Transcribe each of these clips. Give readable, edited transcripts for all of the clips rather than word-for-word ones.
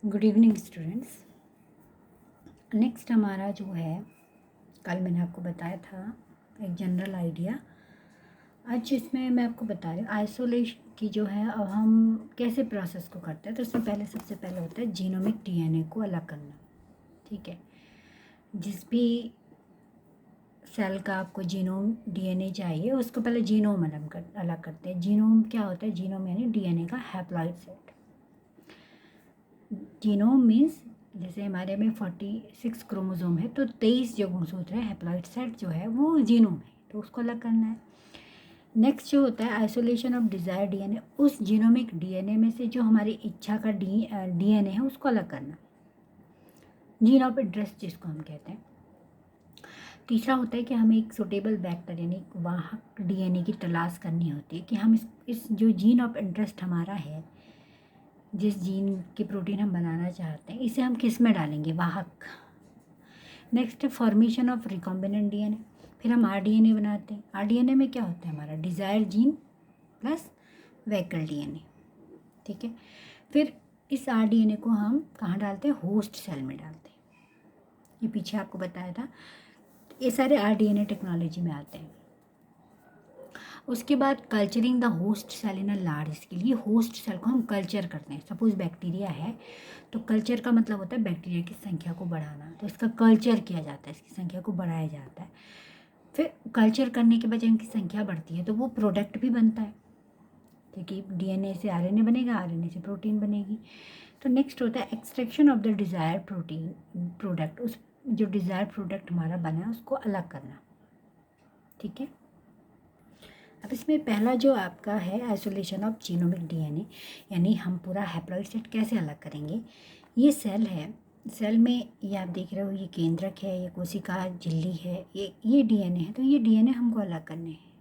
Good evening students. Next हमारा जो है, कल मैंने आपको बताया था एक जनरल आइडिया। आज इसमें मैं आपको बता रही हूँ आइसोलेशन की जो है, अब हम कैसे प्रोसेस को करते हैं। तो इसमें सबसे पहले होता है जीनोमिक डीएनए को अलग करना। ठीक है, जिस भी सेल का आपको जीनोम डीएनए चाहिए उसको पहले जीनोम अलग करते हैं। जीनोम क्या होता है? जीनोम यानी डीएनए का हैप्लॉइड सेट। जीनोम मीन्स जैसे हमारे में 46 क्रोमोसोम है तो 23 जो गुणसूत्र है, हैप्लॉइड सेट जो है वो जीनोम है, तो उसको अलग करना है। नेक्स्ट जो होता है आइसोलेशन ऑफ डिज़ायर डीएनए, उस जीनोमिक डीएनए में से जो हमारी इच्छा का डीएनए है उसको अलग करना, जीन ऑफ इंटरेस्ट जिसको हम कहते हैं। तीसरा होता है कि हमें एक सुटेबल वेक्टर यानी वाहक डीएनए की तलाश करनी होती है कि हम इस जो जीन ऑफ इंटरेस्ट हमारा है, जिस जीन की प्रोटीन हम बनाना चाहते हैं, इसे हम किस में डालेंगे? वाहक। नेक्स्ट है फॉर्मेशन ऑफ रिकॉम्बिनेंट डीएनए। फिर हम आरडीएनए बनाते हैं। आरडीएनए में क्या होता है? हमारा desire gene plus vehicle DNA. ठीक है, फिर इस आरडीएनए को हम कहाँ डालते हैं? होस्ट सेल में डालते हैं। ये पीछे आपको बताया था। ये सारे आरडीएनए टेक्नोलॉजी में आते हैं। उसके बाद culturing the host cell in a large scale. ये होस्ट सेल को हम कल्चर करते हैं। सपोज बैक्टीरिया है तो कल्चर का मतलब होता है बैक्टीरिया की संख्या को बढ़ाना, तो इसका कल्चर किया जाता है, इसकी संख्या को बढ़ाया जाता है। फिर कल्चर करने के बाद जब इनकी संख्या बढ़ती है तो वो प्रोडक्ट भी बनता है, क्योंकि डीएनए से आरएनए बनेगा, आरएनए से प्रोटीन बनेगी। तो नेक्स्ट होता है extraction of the desire protein product. उस जो डिज़ायर प्रोडक्ट हमारा बना है उसको अलग करना। ठीक है, अब इसमें पहला जो आपका है आइसोलेशन ऑफ जीनोमिक डीएनए, यानी हम पूरा हैप्लॉइड सेट कैसे अलग करेंगे। ये सेल है, सेल में ये आप देख रहे हो, ये केंद्रक है, ये कोशिका झिल्ली है, ये डीएनए है। तो ये डीएनए हमको अलग करने हैं।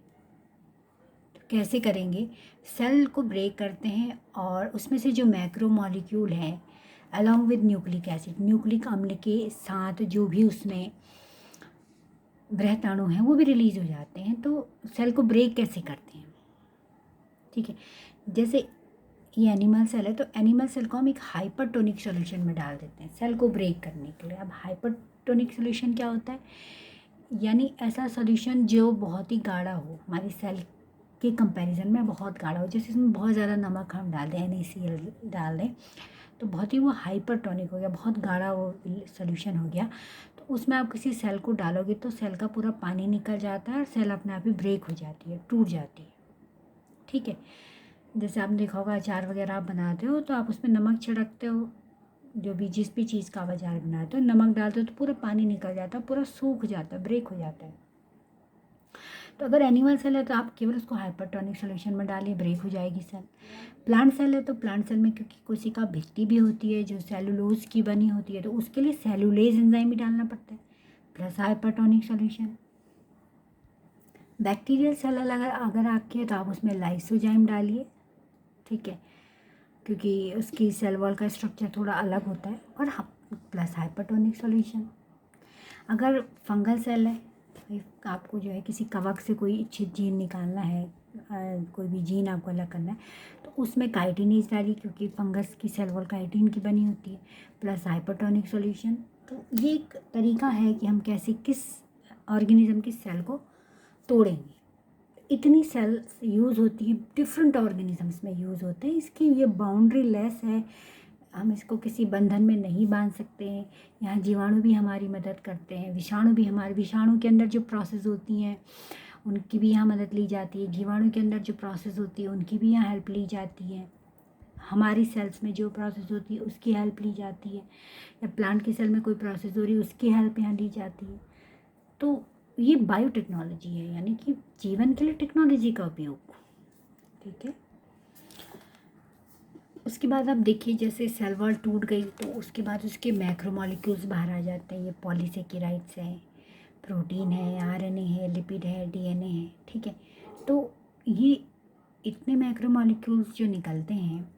तो कैसे करेंगे? सेल को ब्रेक करते हैं और उसमें से जो मैक्रो मॉलिक्यूल है along with nucleic acid, nucleic अम्ल के साथ जो भी उसमें वृहत अणु हैं वो भी रिलीज हो जाते हैं। तो सेल को ब्रेक कैसे करते हैं? ठीक है, जैसे ये एनिमल सेल है तो एनिमल सेल को हम एक हाइपरटोनिक सॉल्यूशन में डाल देते हैं सेल को ब्रेक करने के लिए। अब हाइपरटोनिक सॉल्यूशन क्या होता है? यानी ऐसा सॉल्यूशन जो बहुत ही गाढ़ा हो, हमारी सेल के कंपैरिजन में बहुत गाढ़ा हो। जैसे इसमें बहुत ज़्यादा नमक हम डाल दें, NaCl डाल दें, तो बहुत ही वो हाइपरटोनिक हो गया, बहुत गाढ़ा वो सॉल्यूशन हो गया। तो उसमें आप किसी सेल को डालोगे तो सेल का पूरा पानी निकल जाता है और सेल अपने आप ही ब्रेक हो जाती है, टूट जाती है। ठीक है, जैसे आपने देखा होगा अचार वगैरह आप बनाते हो तो आप उसमें नमक छिड़कते हो, जो भी जिस भी चीज़ का आप अचार बनाते हो, नमक डालते हो तो पूरा पानी निकल जाता है, पूरा सूख जाता है, ब्रेक हो जाता है। तो अगर एनिमल सेल है तो आप केवल उसको हाइपरटोनिक सॉल्यूशन में डालिए, ब्रेक हो जाएगी सेल। प्लांट सेल है तो प्लांट सेल में क्योंकि कोशिका भित्ति भी होती है जो सेलुलोज की बनी होती है, तो उसके लिए सेलुलेज एंजाइम भी डालना पड़ता है plus hypertonic solution. Bacterial cell अगर आपकी है तो आप उसमें लाइसोजाइम डालिए। ठीक है, क्योंकि उसकी सेल वॉल का स्ट्रक्चर थोड़ा अलग होता है, और प्लस हाइपरटोनिक सॉल्यूशन। अगर फंगल सेल है, आपको जो है किसी कवक से कोई इच्छित जीन निकालना है, कोई भी जीन आपको अलग करना है, तो उसमें काइटिनेज डालिए, क्योंकि फंगस की सेल वॉल काइटिन की बनी होती है, प्लस हाइपरटोनिक सॉल्यूशन। तो ये एक तरीका है कि हम कैसे किस ऑर्गेनिज्म की सेल को तोड़ेंगे। इतनी सेल्स यूज़ होती हैं, डिफरेंट ऑर्गेनिजम्स में यूज़ होते हैं, इसकी ये बाउंड्री लेस है, हम इसको किसी बंधन में नहीं बांध सकते हैं। यहाँ जीवाणु भी हमारी मदद करते हैं, विषाणु भी हमारे, विषाणु के अंदर जो प्रोसेस होती हैं उनकी भी यहाँ मदद ली जाती है, जीवाणु के अंदर जो प्रोसेस होती है उनकी भी यहाँ हेल्प ली जाती है, हमारी सेल्स में जो प्रोसेस होती है उसकी हेल्प ली जाती है, या प्लांट की सेल में कोई प्रोसेस हो रही है उसकी हेल्प यहाँ ली जाती है। तो ये बायोटेक्नोलॉजी है, यानी कि जीवन के लिए टेक्नोलॉजी का उपयोग। ठीक है, उसके बाद आप देखिए जैसे सेल वॉल टूट गई तो उसके बाद उसके मैक्रोमोलिक्यूल्स बाहर आ जाते हैं। ये पॉलीसेकेराइड्स है, प्रोटीन है, आरएनए है, लिपिड है, डीएनए है। ठीक है, तो ये इतने मैक्रोमोलिक्यूल्स जो निकलते हैं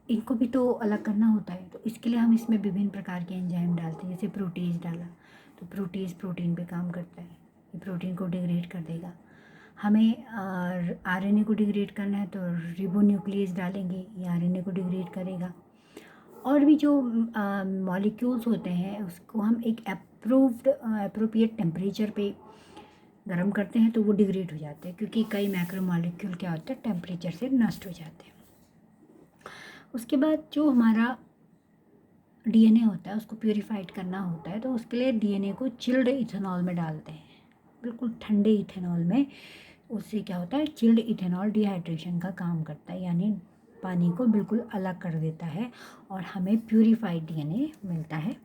इनको भी तो अलग करना होता है, तो इसके लिए हम इसमें विभिन्न प्रकार के एंजाइम डालते हैं। जैसे प्रोटीज डाला तो प्रोटीज प्रोटीन पे काम करता है, ये प्रोटीन को डिग्रेड कर देगा। हमें आरएनए को डिग्रेड करना है तो रिबोन्यूक्लियस डालेंगे, ये आरएनए को डिग्रेड करेगा। और भी जो मॉलिक्यूल्स होते हैं उसको हम एक अप्रोप्रिएट टेम्परेचर पे गर्म करते हैं तो वो डिग्रेड हो जाते हैं, क्योंकि कई मैक्रो मॉलिक्यूल क्या होता है टेम्परेचर से नष्ट हो जाते हैं। उसके बाद जो हमारा डीएनए होता है उसको प्यूरिफाइड करना होता है, तो उसके लिए डीएनए को चिल्ड इथेनॉल में डालते हैं, बिल्कुल ठंडे इथेनॉल में। उससे क्या होता है, चिल्ड इथेनॉल डिहाइड्रेशन का काम करता है, यानी पानी को बिल्कुल अलग कर देता है और हमें प्यूरिफाइड डीएनए मिलता है।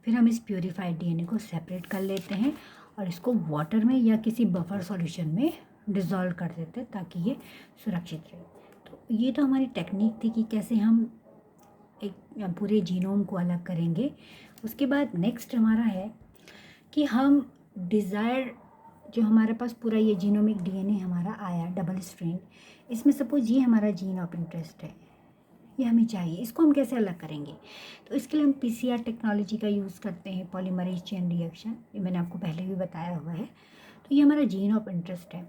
फिर हम इस प्यूरिफाइड डीएनए को सेपरेट कर लेते हैं और इसको वाटर में या किसी बफर सॉल्यूशन में डिज़ोल्व कर देते हैं ताकि ये सुरक्षित रहे। तो ये तो हमारी टेक्निक थी कि कैसे हम एक पूरे जीनोम को अलग करेंगे। उसके बाद नेक्स्ट हमारा है कि हम डिज़ायर जो हमारे पास पूरा ये जीनोमिक डीएनए हमारा आया डबल स्ट्रैंड, इसमें सपोज ये हमारा जीन ऑफ इंटरेस्ट है, ये हमें चाहिए, इसको हम कैसे अलग करेंगे? तो इसके लिए हम पीसीआर टेक्नोलॉजी का यूज़ करते हैं, पॉलीमरेज चेन रिएक्शन, ये मैंने आपको पहले भी बताया हुआ है। तो ये हमारा जीन ऑफ इंटरेस्ट है।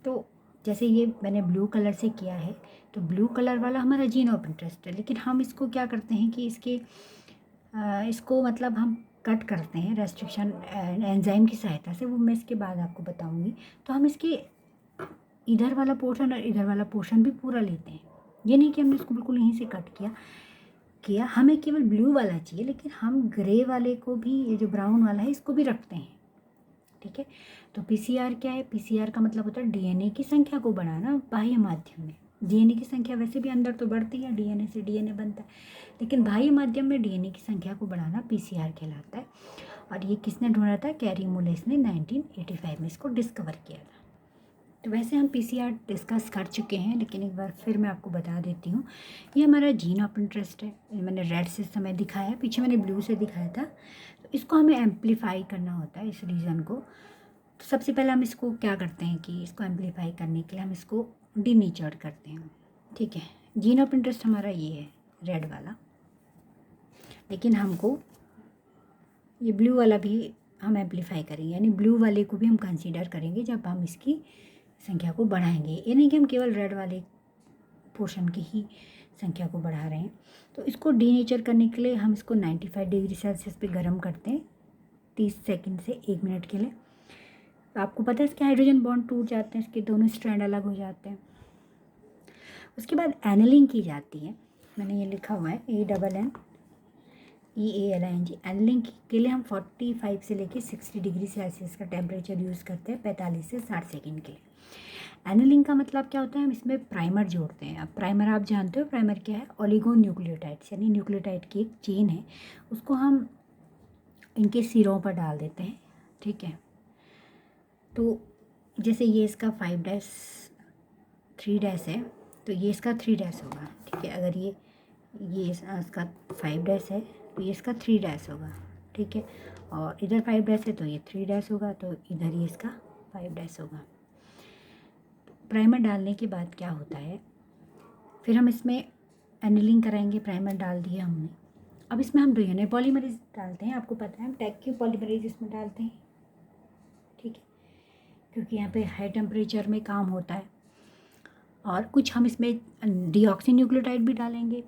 तो जैसे ये मैंने ब्लू कलर से किया है, तो ब्लू कलर वाला हमारा जीन ऑफ इंटरेस्ट है, लेकिन हम इसको क्या करते हैं कि इसको मतलब हम कट करते हैं रेस्ट्रिक्शन एंजाइम की सहायता से, वो मैं इसके बाद आपको बताऊंगी। तो हम इसके इधर वाला पोर्शन और इधर वाला पोर्शन भी पूरा लेते हैं, ये नहीं कि हमने इसको बिल्कुल यहीं से कट किया हमें केवल ब्लू वाला चाहिए, लेकिन हम ग्रे वाले को भी, ये जो ब्राउन वाला है इसको भी रखते हैं। ठीक है, तो पीसीआर क्या है? पीसीआर का मतलब होता है डीएनए की संख्या को बढ़ाना बाह्य माध्यम में। डीएनए की संख्या वैसे भी अंदर तो बढ़ती है, डीएनए से डीएनए बनता है, लेकिन बाह्य माध्यम में डीएनए की संख्या को बढ़ाना पीसीआर कहलाता है। और ये किसने ढूंढा था? कैरी मुलेस ने 1985 में इसको डिस्कवर किया था। तो वैसे हम पीसीआर डिस्कस कर चुके हैं, लेकिन एक बार फिर मैं आपको बता देती हूँ। ये हमारा जीन ऑफ इंटरेस्ट है, ये मैंने रेड से समय दिखाया, पीछे मैंने ब्लू से दिखाया था। तो इसको हमें एम्पलीफाई करना होता है, इस रीजन को। तो सबसे पहले हम इसको क्या करते हैं कि इसको एम्पलीफाई करने के लिए हम इसको डीनेचर्ड करते हैं। ठीक है, जीन ऑफ इंटरेस्ट हमारा ये है रेड वाला, लेकिन हमको ये ब्लू वाला भी हम एम्पलीफाई करेंगे, यानी ब्लू वाले को भी हम कंसीडर करेंगे जब हम इसकी संख्या को बढ़ाएंगे। ये नहीं कि हम केवल रेड वाले पोर्शन की ही संख्या को बढ़ा रहे हैं। तो इसको डीनेचर करने के लिए हम इसको 95 डिग्री सेल्सियस पे गर्म करते हैं 30 सेकंड से 1 मिनट के लिए। तो आपको पता है इसके हाइड्रोजन बॉन्ड टूट जाते हैं, इसके दोनों स्ट्रैंड अलग हो जाते हैं। उसके बाद एनेलिंग की जाती है, मैंने ये लिखा हुआ है ANNEALING। एनेलिंग के लिए हम 45 से लेकर 60 डिग्री सेल्सियस का टेम्परेचर यूज़ करते हैं 45 से 60 सेकेंड के लिए। एनेलिंग का मतलब क्या होता है? हम इसमें प्राइमर जोड़ते हैं। अब प्राइमर आप जानते हो, प्राइमर क्या है? ओलिगोन्यूक्लियोटाइड्स, यानी न्यूक्लियोटाइड की एक चेन है, उसको हम इनके सिरों पर डाल देते हैं। ठीक है, तो जैसे ये इसका 5' 3' है, तो ये इसका 3' होगा। ठीक है, अगर ये इसका 5' है तो ये इसका 3' होगा। ठीक है, और इधर 5' है तो ये 3' होगा, तो इधर ये इसका 5' होगा। प्राइमर डालने के बाद क्या होता है, फिर हम इसमें एनेलिंग कराएंगे। प्राइमर डाल दिया हमने, अब इसमें हम डीएनए पॉलीमरेज डालते हैं। आपको पता है हम टैग क्यों पॉलीमरेज इसमें डालते हैं? ठीक है, क्योंकि यहाँ पे हाई टेम्परेचर में काम होता है। और कुछ हम इसमें डीऑक्सी न्यूक्लियोटाइड भी डालेंगे,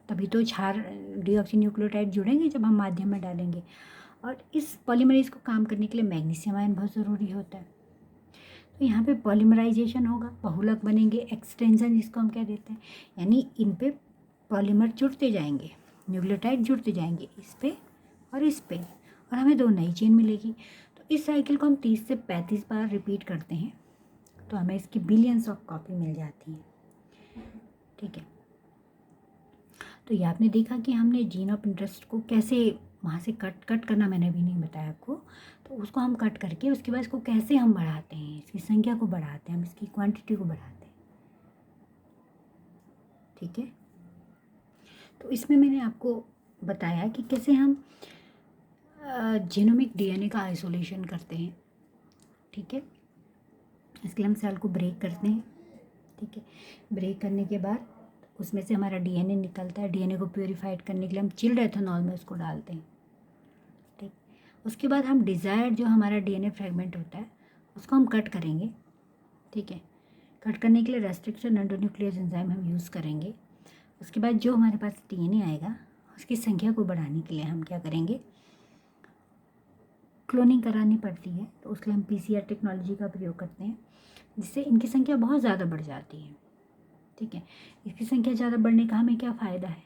तभी तो क्षार डीऑक्सी न्यूक्लियोटाइड जुड़ेंगे जब हम माध्यम में डालेंगे। और इस पॉलीमरेज को काम करने के लिए मैग्नीशियम आयन बहुत ज़रूरी होता है। तो यहाँ पे पॉलीमराइजेशन होगा, बहुलक बनेंगे, एक्सटेंशन जिसको हम कह देते हैं, यानी इन पे पॉलीमर जुड़ते जाएंगे, न्यूक्लियोटाइड जुड़ते जाएंगे इस पे और इस पे, और हमें 2 नई चेन मिलेगी। तो इस साइकिल को हम 30 से 35 बार रिपीट करते हैं, तो हमें इसकी बिलियंस ऑफ कॉपी मिल जाती हैं। ठीक है, तो ये आपने देखा कि हमने जीन ऑफ इंटरेस्ट को कैसे वहाँ से कट करना मैंने अभी नहीं बताया आपको। तो उसको हम कट करके उसके बाद इसको कैसे हम बढ़ाते हैं, इसकी संख्या को बढ़ाते हैं, हम इसकी क्वांटिटी को बढ़ाते हैं। ठीक है, तो इसमें मैंने आपको बताया कि कैसे हम जीनोमिक डीएनए का आइसोलेशन करते हैं। ठीक है, इसके लिए हम सेल को ब्रेक करते हैं। ठीक है, ब्रेक करने के बाद उसमें से हमारा डीएनए निकलता है। डीएनए को प्योरीफाइड करने के लिए हम चिल्ड एथेनॉल में उसको डालते हैं। ठीक, उसके बाद हम डिज़ायर्ड जो हमारा डीएनए फ्रेगमेंट होता है उसको हम कट करेंगे। ठीक है, कट करने के लिए रेस्ट्रिक्शन एंडोन्यूक्लियस एंजाइम हम यूज़ करेंगे। उसके बाद जो हमारे पास डीएनए आएगा उसकी संख्या को बढ़ाने के लिए हम क्या करेंगे, क्लोनिंग करानी पड़ती है। तो उसके लिए हम PCR टेक्नोलॉजी का प्रयोग करते हैं, जिससे इनकी संख्या बहुत ज़्यादा बढ़ जाती है। ठीक है, इसकी संख्या ज़्यादा बढ़ने का हमें क्या फ़ायदा है,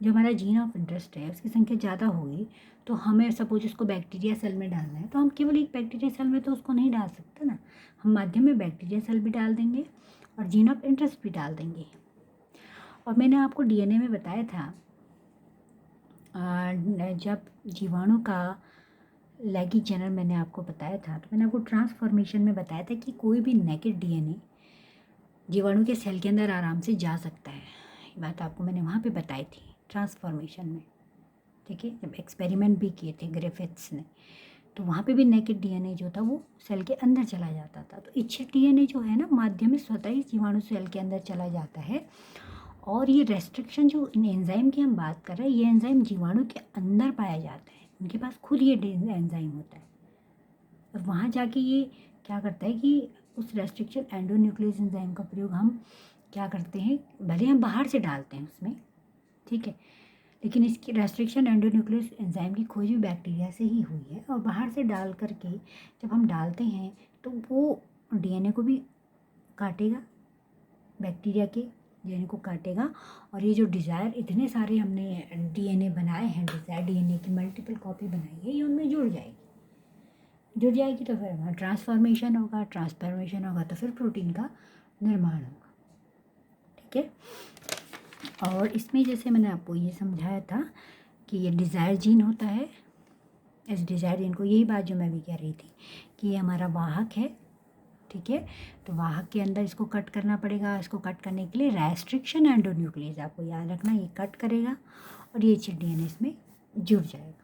जो हमारा जीन ऑफ इंटरेस्ट है उसकी संख्या ज़्यादा होगी, तो हमें सपोज उसको बैक्टीरिया सेल में डालना है, तो हम केवल एक बैक्टीरिया सेल में तो उसको नहीं डाल सकते ना, हम माध्यम में बैक्टीरिया सेल भी डाल देंगे और जीन ऑफ इंटरेस्ट भी डाल देंगे। और मैंने आपको DNA में बताया था, जब जीवाणु का लैगी चैनल मैंने आपको बताया था, तो मैंने आपको ट्रांसफॉर्मेशन में बताया था कि कोई भी नेकेड DNA जीवाणु के सेल के अंदर आराम से जा सकता है। ये बात आपको मैंने वहाँ पे बताई थी ट्रांसफॉर्मेशन में। ठीक है, जब एक्सपेरिमेंट भी किए थे ग्रिफिथ्स ने, तो वहाँ पे भी नेकेड DNA जो था वो सेल के अंदर चला जाता था। तो इच्छित DNA जो है ना, माध्यम में स्वतः ही जीवाणु सेल के अंदर चला जाता है। और ये रेस्ट्रिक्शन जो इन एंजाइम की हम बात कर रहे हैं, ये एंजाइम जीवाणु के अंदर पाया जाता है, उनके पास खुद ये एंजाइम होता है। और वहाँ जाके ये क्या करता है कि उस रेस्ट्रिक्शन एंडोन्यूक्लियस एंजाइम का प्रयोग हम क्या करते हैं, भले हम बाहर से डालते हैं उसमें, ठीक है, लेकिन इसकी रेस्ट्रिक्शन एंडोन्यूक्लियस एंजाइम की खोज भी बैक्टीरिया से ही हुई है। और बाहर से डाल करके जब हम डालते हैं तो वो DNA को भी काटेगा, बैक्टीरिया के DNA को काटेगा। और ये जो डिज़ायर इतने सारे हमने DNA बनाए हैं, डिज़ायर DNA की मल्टीपल कॉपी बनाई है, ये उनमें जुड़ जाएगी तो फिर वहाँ ट्रांसफॉर्मेशन होगा तो फिर प्रोटीन का निर्माण होगा। ठीक है, और इसमें जैसे मैंने आपको ये समझाया था कि ये डिज़ायर जीन होता है। इस डिज़ायर जीन को, यही बात जो मैं भी कह रही थी कि ये हमारा वाहक है। ठीक है, तो वाहक के अंदर इसको कट करना पड़ेगा। इसको कट करने के लिए रेस्ट्रिक्शन एंडोन्यूक्लियस, आपको याद रखना, ये कट करेगा और ये DNA इसमें जुड़ जाएगा।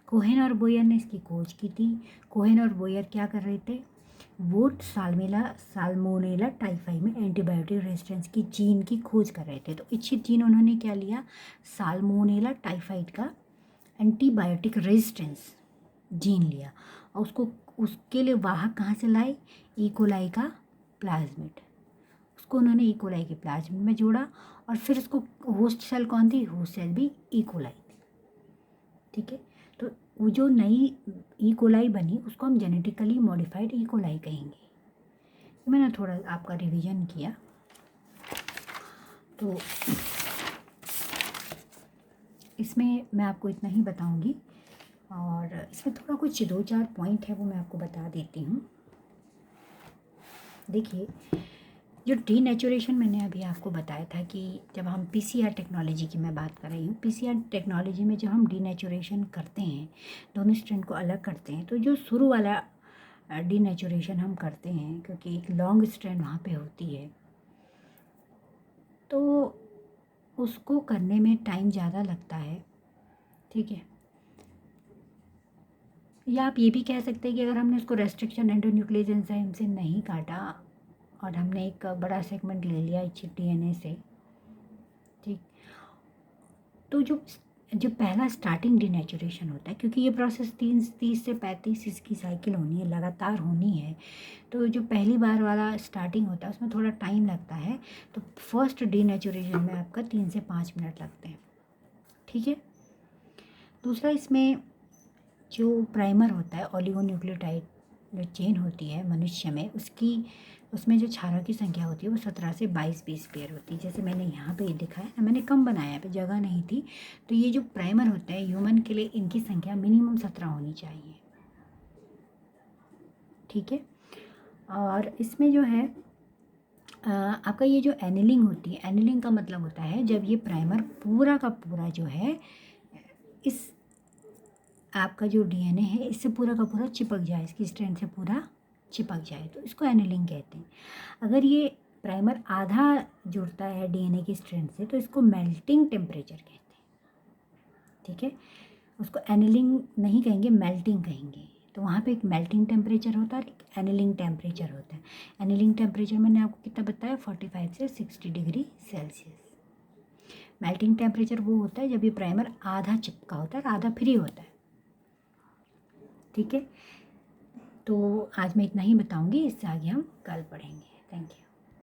कोहेन और बोयर ने इसकी खोज की थी। कोहेन और बोयर क्या कर रहे थे, वो साल्मोनेला टाइफाई में एंटीबायोटिक रेजिस्टेंस की जीन की खोज कर रहे थे। तो इच्छित जीन उन्होंने क्या लिया, साल्मोनेला टाइफाइड का एंटीबायोटिक रेजिस्टेंस जीन लिया और उसके लिए वाहक कहाँ से लाए, इकोलाई का प्लाज्मिड। उसको उन्होंने इकोलाई के प्लाज्मिड में जोड़ा और फिर उसको होस्ट सेल कौन थी, होस्ट सेल भी इकोलाई थी। ठीक है, तो वो जो नई इकोलाई बनी उसको हम जेनेटिकली मॉडिफाइड इकोलाई कहेंगे। मैंने थोड़ा आपका रिवीजन किया, तो इसमें मैं आपको इतना ही बताऊंगी। और इसमें थोड़ा कुछ 2-4 पॉइंट है वो मैं आपको बता देती हूँ। देखिए, जो डीनेचुरेशन मैंने अभी आपको बताया था कि जब हम PCR टेक्नोलॉजी की मैं बात कर रही हूँ, PCR टेक्नोलॉजी में जब हम डीनेचुरेशन करते हैं, दोनों स्ट्रैंड को अलग करते हैं, तो जो शुरू वाला डीनेचुरेशन हम करते हैं, क्योंकि एक लॉन्ग स्ट्रैंड वहाँ पे होती है, तो उसको करने में टाइम ज़्यादा लगता है। ठीक है, या आप ये भी कह सकते हैं कि अगर हमने उसको रेस्ट्रिक्शन एंडोन्यूक्लियस एंजाइम से नहीं काटा और हमने एक बड़ा सेगमेंट ले लिया इच्छित DNA से, ठीक, तो जो पहला स्टार्टिंग डीनेचुरेशन होता है, क्योंकि ये प्रोसेस 30 से 35 इसकी साइकिल होनी है, लगातार होनी है, तो जो पहली बार वाला स्टार्टिंग होता है उसमें थोड़ा टाइम लगता है। तो फर्स्ट डीनेचुरेशन में आपका 3 से 5 मिनट लगते हैं। ठीक है, दूसरा, इसमें जो प्राइमर होता है, ओलिगोन्यूक्लियोटाइड जो चेन होती है मनुष्य में, उसमें जो क्षारों की संख्या होती है वो 17 से 22 पेयर होती है। जैसे मैंने यहाँ पे दिखाया ना, मैंने कम बनाया, यहाँ पे जगह नहीं थी, तो ये जो प्राइमर होता है ह्यूमन के लिए, इनकी संख्या मिनिमम 17 होनी चाहिए। ठीक है, और इसमें जो है आपका ये जो एनिलिंग होती है, एनिलिंग का मतलब होता है जब ये प्राइमर पूरा का पूरा जो है इस आपका जो DNA है इससे पूरा का पूरा चिपक जाए, इसकी स्ट्रैंड से पूरा चिपक जाए, तो इसको एनिलिंग कहते हैं। अगर ये प्राइमर आधा जुड़ता है DNA की स्ट्रैंड से, तो इसको मेल्टिंग टेम्परेचर कहते हैं। ठीक है, उसको एनिलिंग नहीं कहेंगे, मेल्टिंग कहेंगे। तो वहाँ पे एक मेल्टिंग टेम्परेचर होता है और एक एनिलिंग टेम्परेचर होता है। एनिलिंग टेम्परेचर मैंने आपको कितना बताया, 45 से 60 डिग्री सेल्सियस। मेल्टिंग टेम्परेचर वो होता है जब ये प्राइमर आधा चिपका होता है और आधा फ्री होता है। ठीक है, तो आज मैं इतना ही बताऊंगी, इससे आगे हम कल पढ़ेंगे। Thank you.